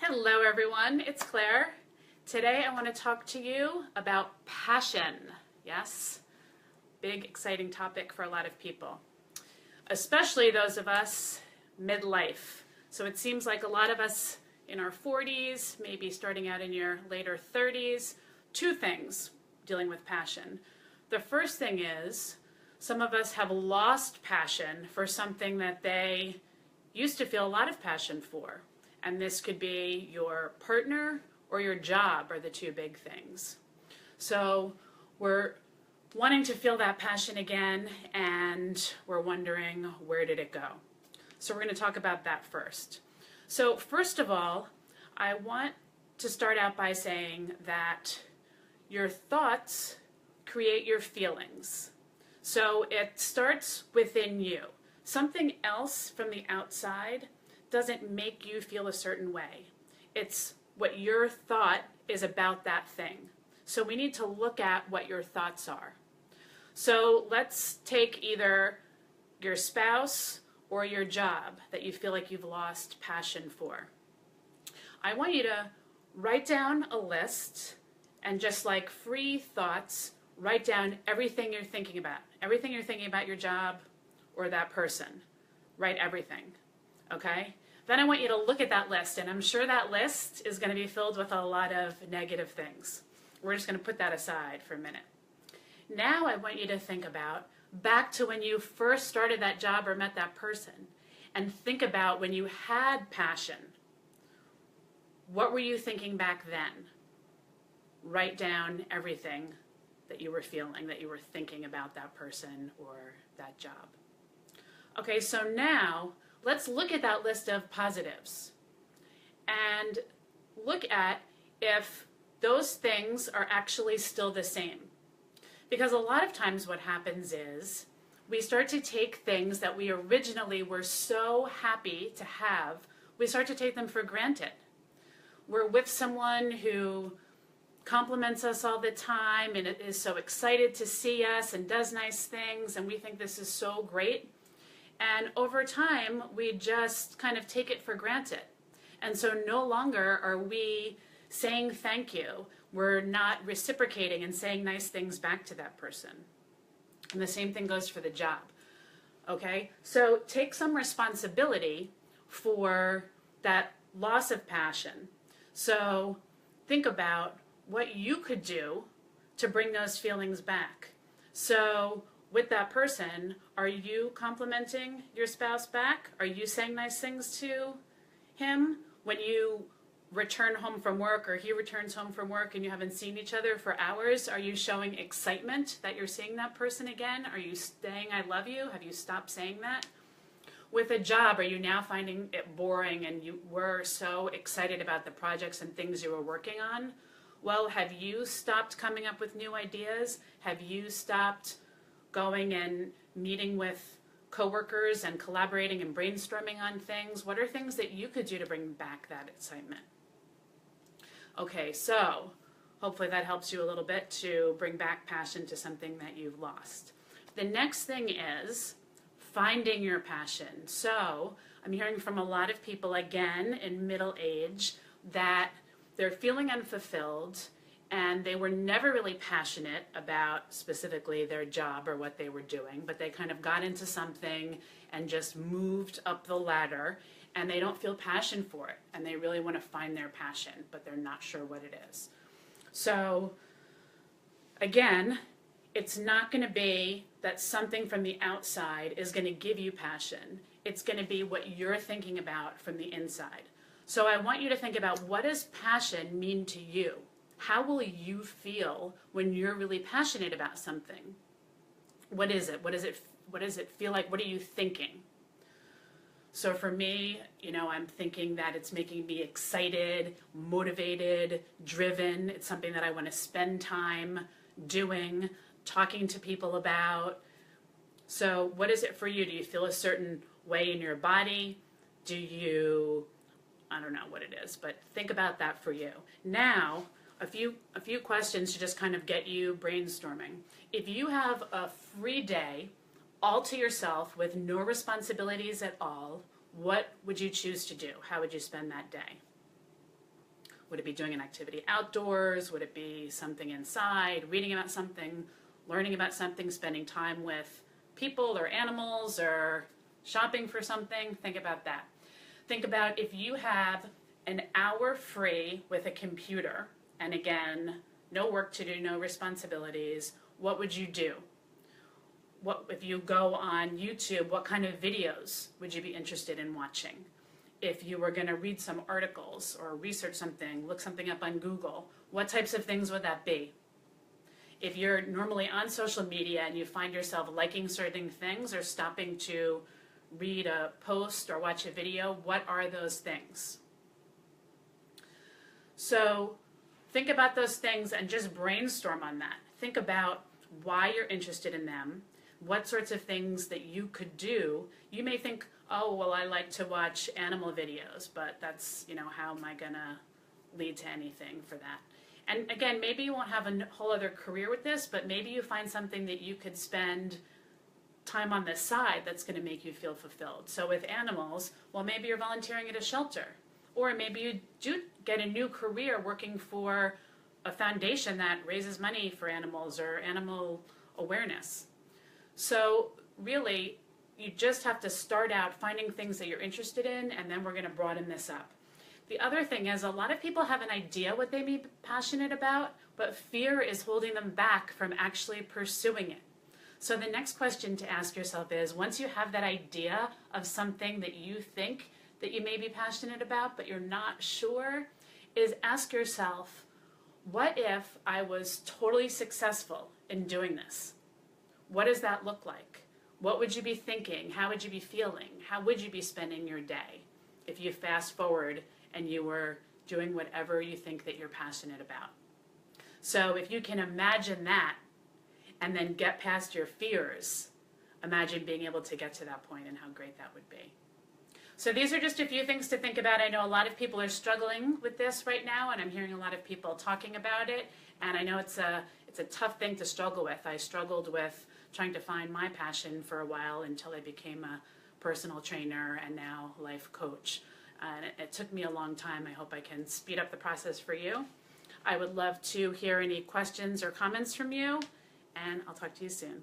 Hello everyone, it's Claire. Today I want to talk to you about passion. Yes, big exciting topic for a lot of people, especially those of us midlife. So it seems like a lot of us in our 40s, maybe starting out in your later 30s, two things dealing with passion. The first thing is some of us have lost passion for something that they used to feel a lot of passion for. And this could be your partner or your job are the two big things. So we're wanting to feel that passion again, and we're wondering, where did it go? So we're going to talk about that first. So first of all, I want to start out by saying that your thoughts create your feelings. So it starts within you. Something else from the outside doesn't make you feel a certain way. It's what your thought is about that thing. So we need to look at what your thoughts are. So let's take either your spouse or your job that you feel like you've lost passion for. I want you to write down a list and just like free thoughts, write down everything you're thinking about. Everything you're thinking about your job or that person. Write everything. Okay? Then I want you to look at that list, and I'm sure that list is going to be filled with a lot of negative things. We're just going to put that aside for a minute. Now I want you to think about back to when you first started that job or met that person, and think about when you had passion. What were you thinking back then? Write down everything that you were feeling, that you were thinking about that person or that job. Okay, so now let's look at that list of positives and look at if those things are actually still the same. Because a lot of times what happens is we start to take things that we originally were so happy to have, we start to take them for granted. We're with someone who compliments us all the time and is so excited to see us and does nice things, and we think this is so great. And over time, we just kind of take it for granted. And so no longer are we saying thank you. We're not reciprocating and saying nice things back to that person. And the same thing goes for the job. Okay? So take some responsibility for that loss of passion. So think about what you could do to bring those feelings back. So with that person, are you complimenting your spouse back? Are you saying nice things to him? When you return home from work or he returns home from work and you haven't seen each other for hours, are you showing excitement that you're seeing that person again? Are you saying I love you? Have you stopped saying that? With a job, are you now finding it boring and you were so excited about the projects and things you were working on? Well, have you stopped coming up with new ideas? Have you stopped going and meeting with coworkers and collaborating and brainstorming on things? What are things that you could do to bring back that excitement? Okay, so hopefully that helps you a little bit to bring back passion to something that you've lost. The next thing is finding your passion. So I'm hearing from a lot of people, again, in middle age, that they're feeling unfulfilled and they were never really passionate about specifically their job or what they were doing, but they kind of got into something and just moved up the ladder, and they don't feel passion for it, and they really want to find their passion, but they're not sure what it is. So again, it's not going to be that something from the outside is going to give you passion. It's going to be what you're thinking about from the inside. So I want you to think about, what does passion mean to you? How will you feel when you're really passionate about something? What is it? What does it feel like? What are you thinking? So for me, I'm thinking that it's making me excited, motivated, driven. It's something that I want to spend time doing, talking to people about. So what is it for you? Do you feel a certain way in your body? Do you, I don't know what it is, but think about that for you. Now, a few questions to just kind of get you brainstorming. If you have a free day all to yourself with no responsibilities at all, what would you choose to do? How would you spend that day? Would it be doing an activity outdoors? Would it be something inside, reading about something, learning about something, spending time with people or animals or shopping for something? Think about that. Think about if you have an hour free with a computer, and again, no work to do, no responsibilities, what would you do? What if you go on YouTube, what kind of videos would you be interested in watching? If you were going to read some articles or research something, look something up on Google, what types of things would that be? If you're normally on social media and you find yourself liking certain things or stopping to read a post or watch a video, what are those things? So think about those things and just brainstorm on that. Think about why you're interested in them, what sorts of things that you could do. You may think, oh, well, I like to watch animal videos, but that's, how am I going to lead to anything for that? And again, maybe you won't have a whole other career with this, but maybe you find something that you could spend time on the side that's going to make you feel fulfilled. So with animals, well, maybe you're volunteering at a shelter, or maybe you do get a new career working for a foundation that raises money for animals or animal awareness. So really, you just have to start out finding things that you're interested in, and then we're going to broaden this up. The other thing is a lot of people have an idea what they may be passionate about, but fear is holding them back from actually pursuing it. So the next question to ask yourself is, once you have that idea of something that you think that you may be passionate about, but you're not sure, is ask yourself, what if I was totally successful in doing this? What does that look like? What would you be thinking? How would you be feeling? How would you be spending your day if you fast forward and you were doing whatever you think that you're passionate about? So if you can imagine that and then get past your fears, imagine being able to get to that point and how great that would be. So these are just a few things to think about. I know a lot of people are struggling with this right now, and I'm hearing a lot of people talking about it, and I know it's a tough thing to struggle with. I struggled with trying to find my passion for a while until I became a personal trainer and now life coach. And it took me a long time. I hope I can speed up the process for you. I would love to hear any questions or comments from you, and I'll talk to you soon.